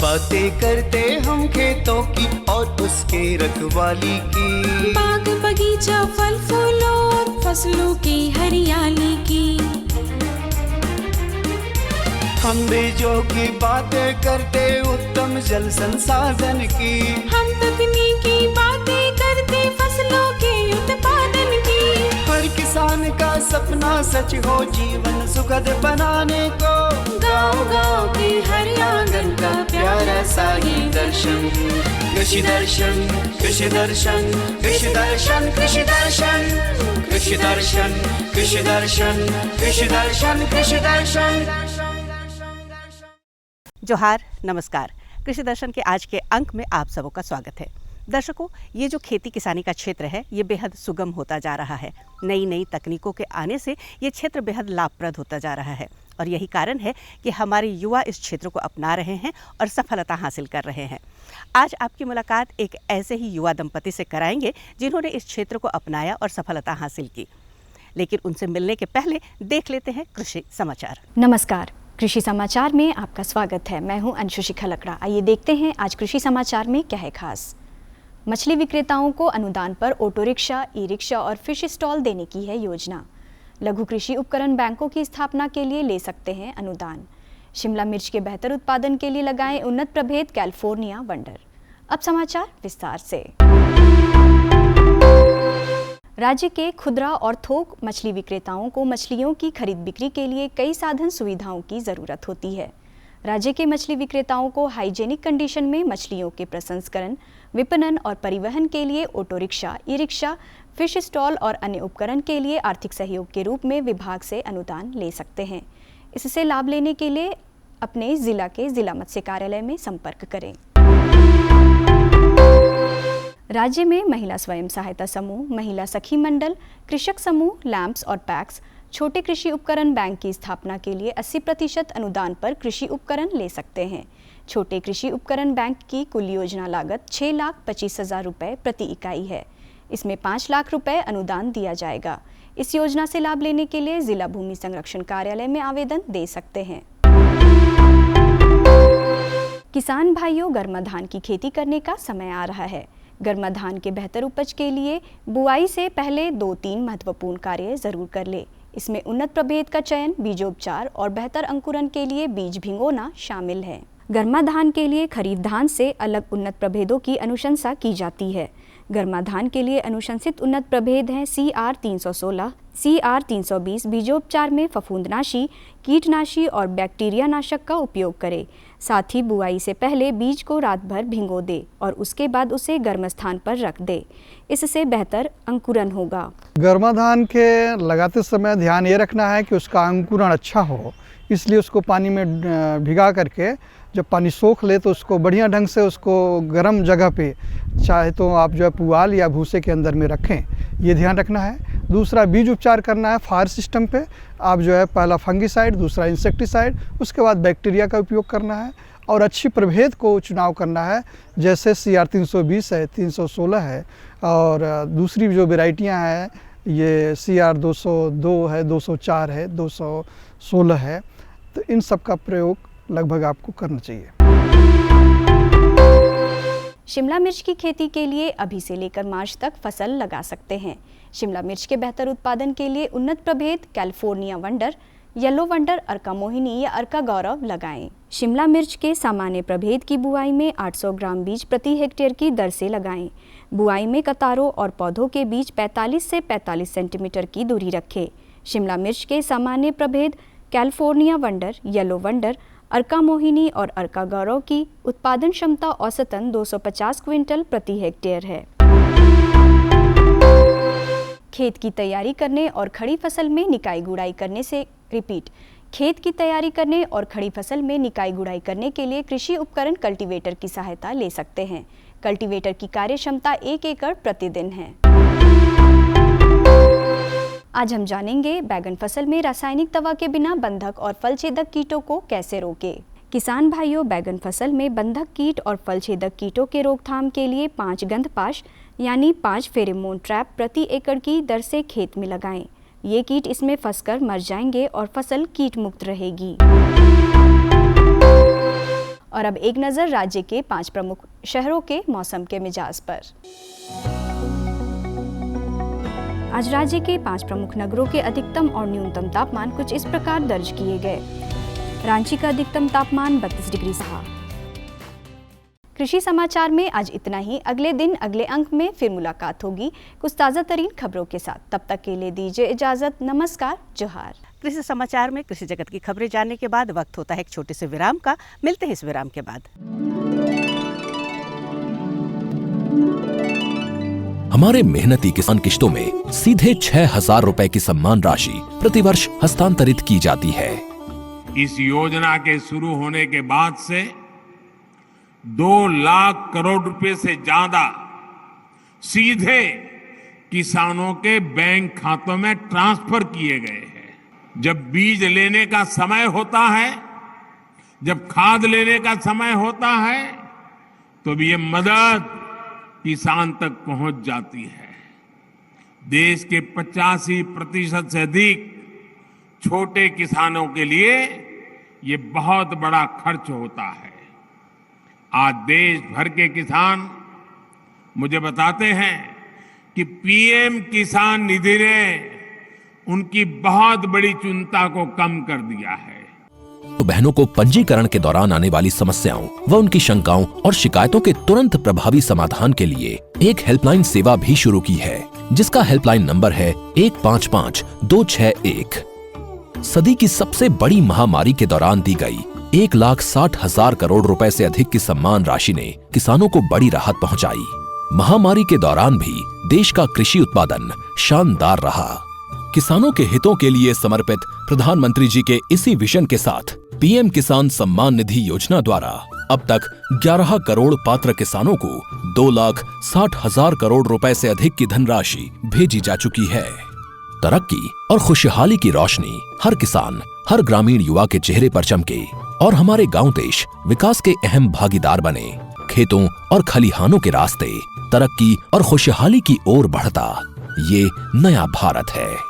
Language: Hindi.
बातें करते हम खेतों की और उसके रखवाली की, बाग बगीचा फल फूलों और फसलों की हरियाली की। हम बीजों की बातें करते उत्तम जल संसाधन की, हम तकनीकी बातें करते फसलों के उत्पादन की। हर किसान का सपना सच हो जीवन सुखद बनाने को, गाँव-गाँव के हर आंगन का प्यारा सा ये दर्शन। कृषि दर्शन, कृषि दर्शन, कृषि दर्शन, कृषि दर्शन, कृषि दर्शन, कृषि दर्शन, कृषि दर्शन, कृषि दर्शन। जोहार, नमस्कार। कृषि दर्शन के आज के अंक में आप सबों का स्वागत है। दर्शकों, ये जो खेती किसानी का क्षेत्र है ये बेहद सुगम होता जा रहा है। नई नई तकनीकों के आने से ये क्षेत्र बेहद लाभप्रद होता जा रहा है और यही कारण है कि हमारे युवा इस क्षेत्र को अपना रहे हैं और सफलता हासिल कर रहे हैं। आज आपकी मुलाकात एक ऐसे ही युवा दंपति से कराएंगे जिन्होंने इस क्षेत्र को अपनाया और सफलता हासिल की। लेकिन उनसे मिलने के पहले देख लेते हैं कृषि समाचार। नमस्कार, कृषि समाचार में आपका स्वागत है। मैं हूं अंशु शिखा लकड़ा। आइए देखते हैं आज कृषि समाचार में क्या है खास। मछली विक्रेताओं को अनुदान पर ऑटो रिक्शा, ई रिक्शा और फिश स्टॉल देने की है योजना। लघु कृषि उपकरण बैंकों की स्थापना के लिए ले सकते हैं अनुदान। शिमला मिर्च के बेहतर उत्पादन के लिए लगाएं उन्नत प्रभेद कैलिफोर्निया वंडर। अब समाचार विस्तार से। राज्य के खुदरा और थोक मछली विक्रेताओं को मछलियों की खरीद बिक्री के लिए कई साधन सुविधाओं की ज़रूरत होती है। राज्य के मछली विक्रेताओं को हाइजेनिक कंडीशन में मछलियों के प्रसंस्करण, विपणन और परिवहन के लिए auto rickshaw, e rickshaw, fish stall और अन्य उपकरण के लिए आर्थिक सहयोग के रूप में विभाग से अनुदान ले सकते हैं। इससे लाभ लेने के लिए अपने जिला के जिला मत्स्य कार्यालय में संपर्क करें। राज्य में महिला स्वयं सहायता समूह, महिला सखी मंडल, कृषक समूह, लैंप्स और पैक्स छोटे कृषि उपकरण बैंक की स्थापना के लिए 80% अनुदान पर कृषि उपकरण ले सकते हैं। छोटे कृषि उपकरण बैंक की कुल योजना लागत 6,25,000 रुपये प्रति इकाई है। इसमें 5 लाख रुपए अनुदान दिया जाएगा। इस योजना से लाभ लेने के लिए जिला भूमि संरक्षण कार्यालय में आवेदन दे सकते हैं। किसान भाइयों, गर्मा धान की खेती करने का समय आ रहा है। गर्मा धान के बेहतर उपज के लिए बुआई से पहले 2-3 महत्वपूर्ण कार्य जरूर कर ले। इसमें उन्नत प्रभेद का चयन, बीजोपचार और बेहतर अंकुरण के लिए बीज भिगोना शामिल है। गर्मा धान के लिए खरीफ धान से अलग उन्नत प्रभेदों की अनुशंसा की जाती है। गर्मा धान के लिए अनुशंसित उन्नत प्रभेद हैं CR 316, CR 320। बीजोपचार में फफूंदनाशी, कीटनाशी और बैक्टीरिया नाशक का उपयोग करें। साथ ही बुआई से पहले बीज को रात भर भिगो दे और उसके बाद उसे गर्म स्थान पर रख दे। इससे बेहतर अंकुरण होगा। गर्मा धान के लगाते समय ध्यान ये रखना है कि उसका अंकुरण अच्छा हो, इसलिए उसको पानी में भिगा करके जब पानी सोख ले तो उसको बढ़िया ढंग से उसको गर्म जगह पे, चाहे तो आप जो है पुआल या भूसे के अंदर में रखें, ये ध्यान रखना है। दूसरा, बीज उपचार करना है फायर सिस्टम पे। आप जो है पहला फंगीसाइड, दूसरा इंसेक्टिसाइड, उसके बाद बैक्टीरिया का उपयोग करना है और अच्छी प्रभेद को चुनाव करना है। जैसे CR 320 है, 316 है और दूसरी जो वेराइटियाँ हैं ये CR 202 है, 204 है, 216 है। तो इन सब का प्रयोग लगभग आपको करना चाहिए। शिमला मिर्च की खेती के लिए अभी से लेकर मार्च तक फसल लगा सकते हैं। शिमला मिर्च के बेहतर उत्पादन के लिए उन्नत प्रभेद कैलिफोर्निया वंडर, येलो वंडर, अर्का मोहिनी या अर्का गौरव लगाएं। शिमला मिर्च के सामान्य प्रभेद की बुआई में 800 ग्राम बीज प्रति हेक्टेयर की दर से लगाएं। बुआई में कतारों और पौधों के बीच 45 से 45 सेंटीमीटर की दूरी रखें। शिमला मिर्च के सामान्य प्रभेद कैलिफोर्निया वंडर, येलो वंडर, अर्का मोहिनी और अर्का गौरव की उत्पादन क्षमता औसतन 250 क्विंटल प्रति हेक्टेयर है। खेत की तैयारी करने और खड़ी फसल में निकाई गुड़ाई करने से खेत की तैयारी करने और खड़ी फसल में निकाई गुड़ाई करने के लिए कृषि उपकरण कल्टीवेटर की सहायता ले सकते हैं। कल्टीवेटर की कार्य क्षमता 1 एकड़ प्रतिदिन है। आज हम जानेंगे बैगन फसल में रासायनिक दवा के बिना बंधक और फल छेदक कीटों को कैसे रोकें। किसान भाइयों, बैगन फसल में बंधक कीट और फल छेदक कीटों के रोकथाम के लिए 5 गंधपाश यानी 5 फेरोमोन ट्रैप प्रति एकड़ की दर से खेत में लगाएं। ये कीट इसमें फंसकर मर जाएंगे और फसल कीट मुक्त रहेगी। और अब एक नज़र राज्य के 5 प्रमुख शहरों के मौसम के मिजाज पर। आज राज्य के 5 प्रमुख नगरों के अधिकतम और न्यूनतम तापमान कुछ इस प्रकार दर्ज किए गए। रांची का अधिकतम तापमान 32 डिग्री रहा। कृषि समाचार में आज इतना ही। अगले दिन अगले अंक में फिर मुलाकात होगी कुछ ताज़ा तरीन खबरों के साथ। तब तक के लिए दीजिए इजाज़त। नमस्कार, जोहार। कृषि समाचार में कृषि जगत की खबरें जानने के बाद वक्त होता है एक छोटे से विराम का। मिलते हैं इस विराम के बाद। हमारे मेहनती किसान किश्तों में सीधे 6,000 रुपए की सम्मान राशि प्रतिवर्ष हस्तांतरित की जाती है। इस योजना के शुरू होने के बाद से 2 लाख करोड़ रुपए से ज्यादा सीधे किसानों के बैंक खातों में ट्रांसफर किए गए हैं। जब बीज लेने का समय होता है, जब खाद लेने का समय होता है, तो ये मदद किसान तक पहुंच जाती है। देश के 85% से अधिक छोटे किसानों के लिए ये बहुत बड़ा खर्च होता है। आज देश भर के किसान मुझे बताते हैं कि पीएम किसान निधि ने उनकी बहुत बड़ी चिंता को कम कर दिया है। तो बहनों को पंजीकरण के दौरान आने वाली समस्याओं व उनकी शंकाओं और शिकायतों के तुरंत प्रभावी समाधान के लिए एक हेल्पलाइन सेवा भी शुरू की है, जिसका हेल्पलाइन नंबर है 155261। सदी की सबसे बड़ी महामारी के दौरान दी गई 1,60,000 करोड़ रुपए से अधिक की सम्मान राशि ने किसानों को बड़ी राहत पहुंचाई। महामारी के दौरान भी देश का कृषि उत्पादन शानदार रहा। किसानों के हितों के लिए समर्पित प्रधानमंत्री जी के इसी विजन के साथ पीएम किसान सम्मान निधि योजना द्वारा अब तक 11 करोड़ पात्र किसानों को 2,60,000 करोड़ रुपए से अधिक की धनराशि भेजी जा चुकी है। तरक्की और खुशहाली की रोशनी हर किसान, हर ग्रामीण युवा के चेहरे पर चमके और हमारे गांव देश विकास के अहम भागीदार बने। खेतों और खलिहानों के रास्ते तरक्की और खुशहाली की ओर बढ़ता ये नया भारत है।